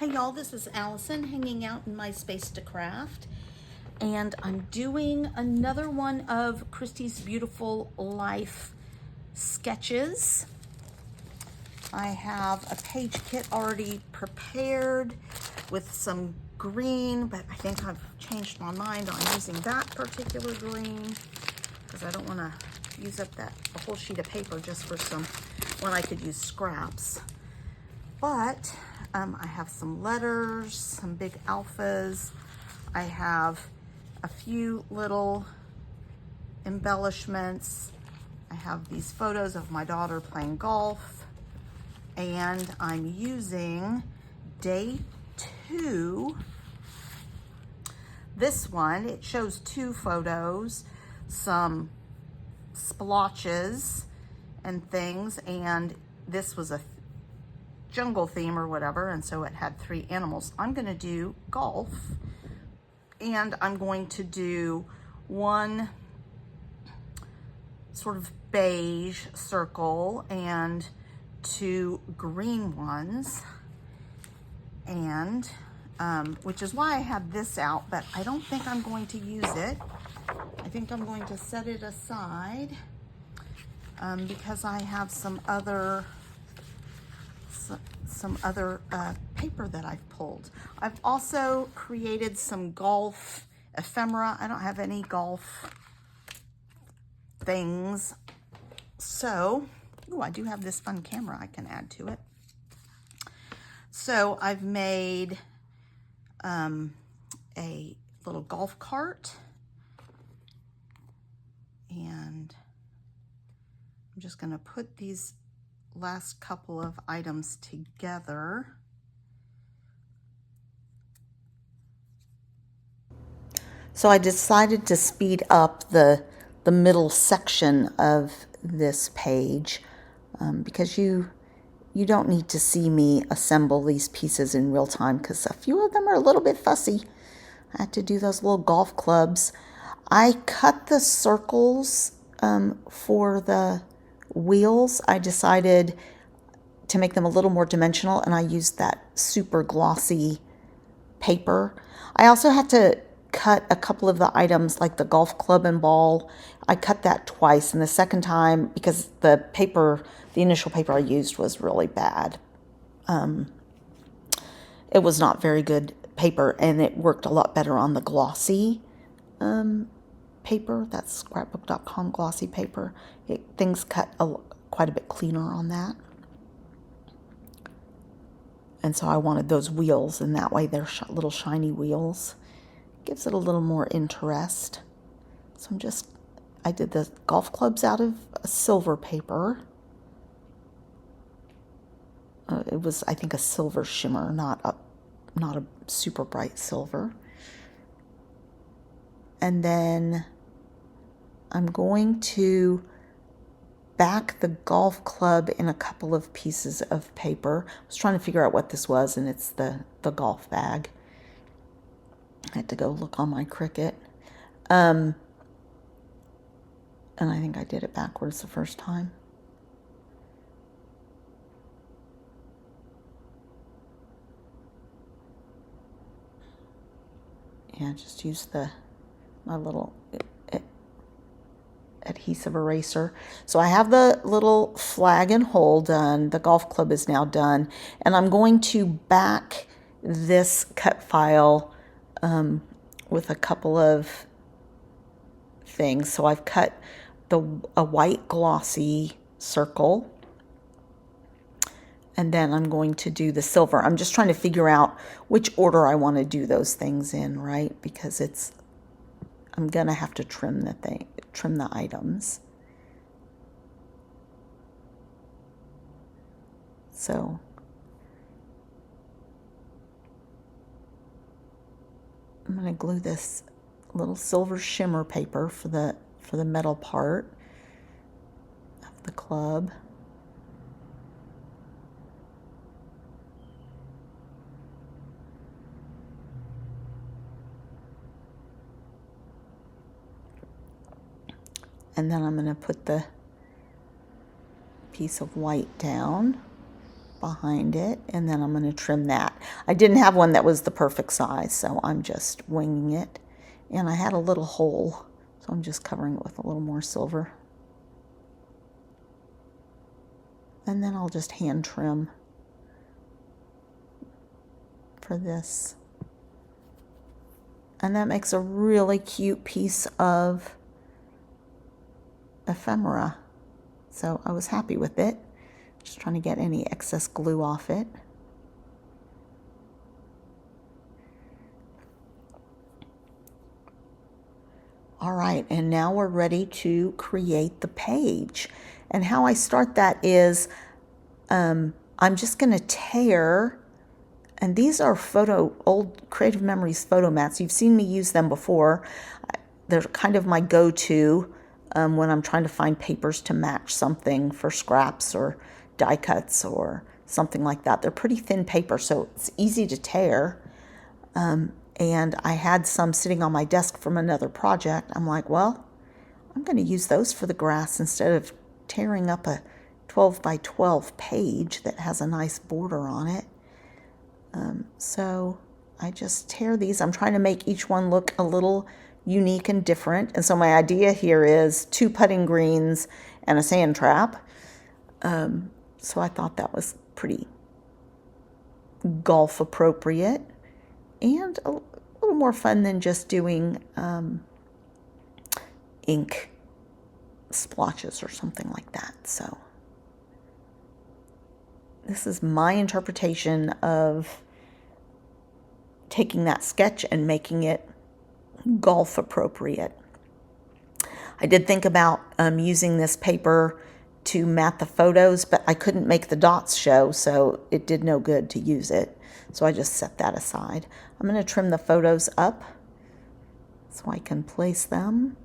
Hey y'all, this is Allison hanging out in my space to craft, and I'm doing another one of Christy's Beautiful Life sketches. I have a page kit already prepared with some green, but I think I've changed my mind on using that particular green because I don't want to use up a whole sheet of paper just for some, when I could use scraps. But I have some letters, some big alphas. I have a few little embellishments. I have these photos of my daughter playing golf. And I'm using day 2. This one, it shows 2 photos, some splotches and things. And this was a jungle theme or whatever, and so it had 3 animals. I'm going to do golf, and I'm going to do one sort of beige circle and 2 green ones, and which is why I have this out, but I don't think I'm going to use it. I think I'm going to set it aside because I have some other paper that I've pulled. I've also created some golf ephemera. I don't have any golf things. So, I do have this fun camera I can add to it. So I've made a little golf cart, and I'm just going to put these last couple of items together. So I decided to speed up the middle section of this page because you don't need to see me assemble these pieces in real time because a few of them are a little bit fussy. I had to do those little golf clubs. I cut the circles for the wheels. I decided to make them a little more dimensional, and I used that super glossy paper. I also had to cut a couple of the items, like the golf club and ball. I cut that twice, and the second time, because the initial paper I used was really bad. It was not very good paper, and it worked a lot better on the glossy paper. That's scrapbook.com glossy paper. Things cut quite a bit cleaner on that. And so I wanted those wheels, and that way they're little shiny wheels. Gives it a little more interest. So I did the golf clubs out of a silver paper. It was, I think, a silver shimmer, not a super bright silver. And then I'm going to back the golf club in a couple of pieces of paper. I was trying to figure out what this was, and it's the golf bag. I had to go look on my Cricut. And I think I did it backwards the first time. Yeah, just use my little adhesive eraser. So I have the little flag and hole done. The golf club is now done. And I'm going to back this cut file with a couple of things. So I've cut a white glossy circle, and then I'm going to do the silver. I'm just trying to figure out which order I want to do those things in, right? Because I'm gonna have to trim the items. So I'm going to glue this little silver shimmer paper for the metal part of the club. And then I'm going to put the piece of white down. behind it, and then I'm going to trim that. I didn't have one that was the perfect size, so I'm just winging it. And I had a little hole, so I'm just covering it with a little more silver. And then I'll just hand trim for this. And that makes a really cute piece of ephemera. So I was happy with it. Just trying to get any excess glue off it. All right, and now we're ready to create the page. And how I start that is I'm just going to tear, and these are old Creative Memories photo mats. You've seen me use them before. They're kind of my go-to when I'm trying to find papers to match something for scraps or die cuts or something like that. They're pretty thin paper, so it's easy to tear. And I had some sitting on my desk from another project. I'm like, well, I'm going to use those for the grass instead of tearing up a 12 by 12 page that has a nice border on it. So I just tear these. I'm trying to make each one look a little unique and different. And so my idea here is 2 putting greens and a sand trap. So I thought that was pretty golf appropriate and a little more fun than just doing ink splotches or something like that. So this is my interpretation of taking that sketch and making it golf appropriate. I did think about using this paper to mat the photos, but I couldn't make the dots show, so it did no good to use it. So I just set that aside. I'm going to trim the photos up so I can place them.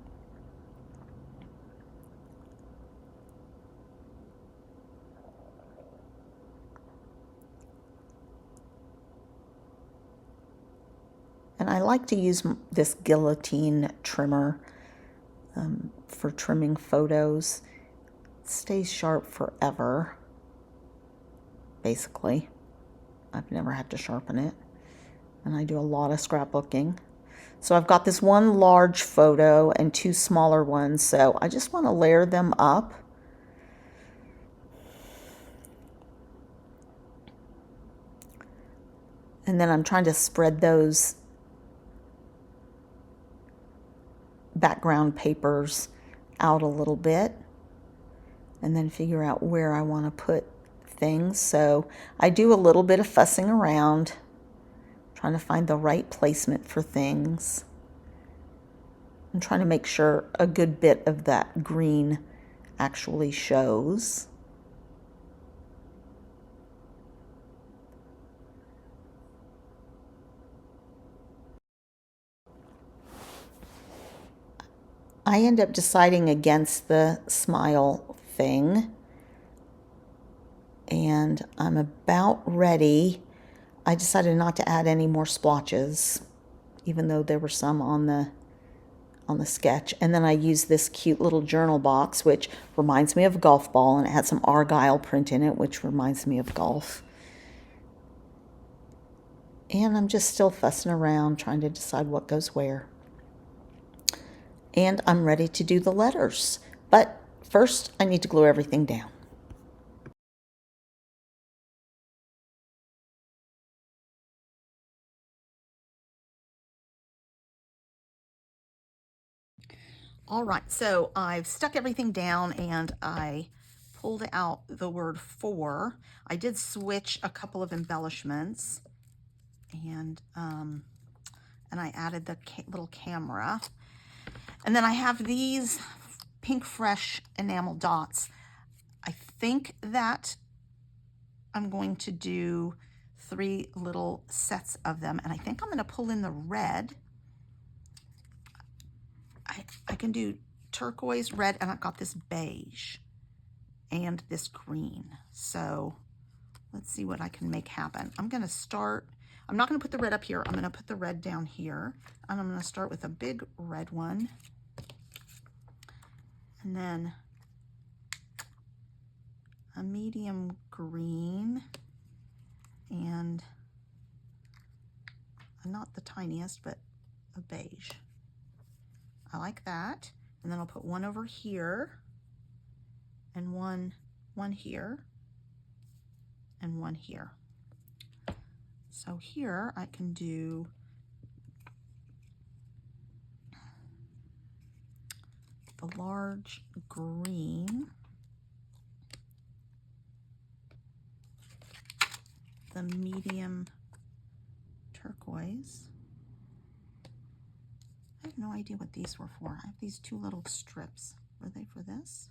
And I like to use this guillotine trimmer for trimming photos. It stays sharp forever, basically. I've never had to sharpen it. And I do a lot of scrapbooking. So I've got this one large photo and 2 smaller ones, so I just want to layer them up. And then I'm trying to spread those background papers out a little bit and then figure out where I want to put things. So I do a little bit of fussing around, trying to find the right placement for things. I'm trying to make sure a good bit of that green actually shows. I end up deciding against the smile thing, and I'm about ready. I decided not to add any more splotches, even though there were some on the sketch. And then I used this cute little journal box, which reminds me of a golf ball, and it had some Argyle print in it, which reminds me of golf. And I'm just still fussing around, trying to decide what goes where. And I'm ready to do the letters. But first, I need to glue everything down. All right, so I've stuck everything down and I pulled out the word for. I did switch a couple of embellishments and I added the little camera. And then I have these Pink Fresh enamel dots. I think that I'm going to do 3 little sets of them, and I think I'm going to pull in the red. I can do turquoise, red, and I've got this beige and this green. So let's see what I can make happen. I'm going to start, I'm not going to put the red up here. I'm going to put the red down here, and I'm going to start with a big red one. And then a medium green. and not the tiniest, but a beige. I like that. And then I'll put one over here, and one here, and one here. So here I can do the large green, the medium turquoise. I have no idea what these were for. I have these two little strips. Were they for this?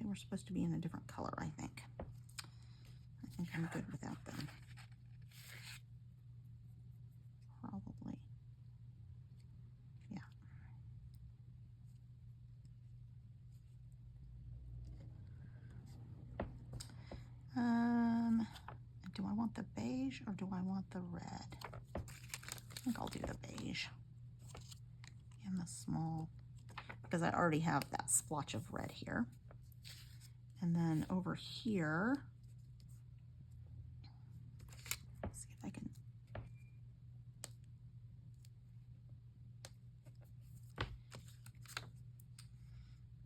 They were supposed to be in a different color, I think. I think I'm good without them. Probably. Yeah. Do I want the beige or do I want the red? I think I'll do the beige. And the small, because I already have that splotch of red here. And then over here, let's see if I can.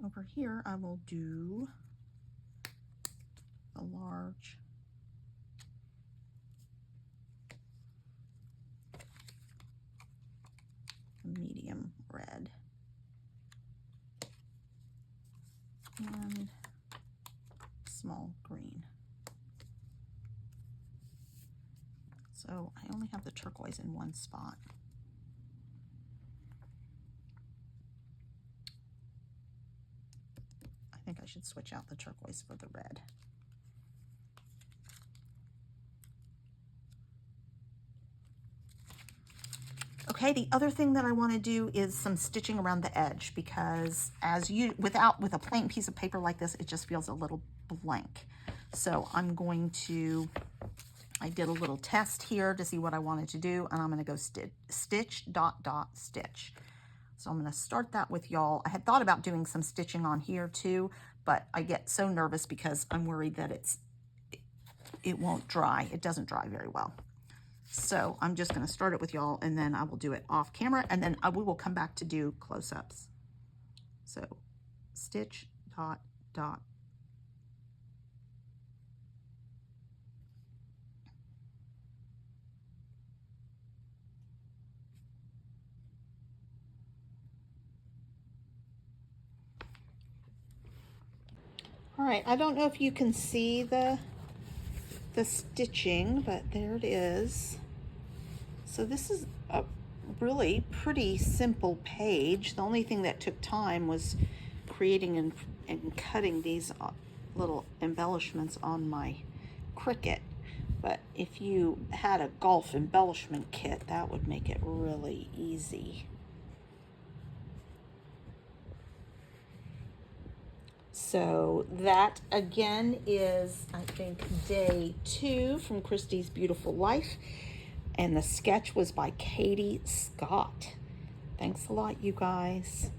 Over here, I will do a large medium red and small green. So I only have the turquoise in one spot. I think I should switch out the turquoise for the red. Okay, the other thing that I want to do is some stitching around the edge, because with a plain piece of paper like this, it just feels a little blank. So I'm going to, I did a little test here to see what I wanted to do, and I'm going to go stitch, dot, dot, stitch. So I'm going to start that with y'all. I had thought about doing some stitching on here too, but I get so nervous because I'm worried that it won't dry. It doesn't dry very well. So I'm just going to start it with y'all, and then I will do it off camera, and then we will come back to do close-ups. So stitch, dot, dot. All right, I don't know if you can see the stitching, but there it is. So this is a really pretty simple page. The only thing that took time was creating and cutting these little embellishments on my Cricut. But if you had a golf embellishment kit, that would make it really easy. So that again is, I think, day 2 from Christy's Beautiful Life. And the sketch was by Katie Scott. Thanks a lot, you guys.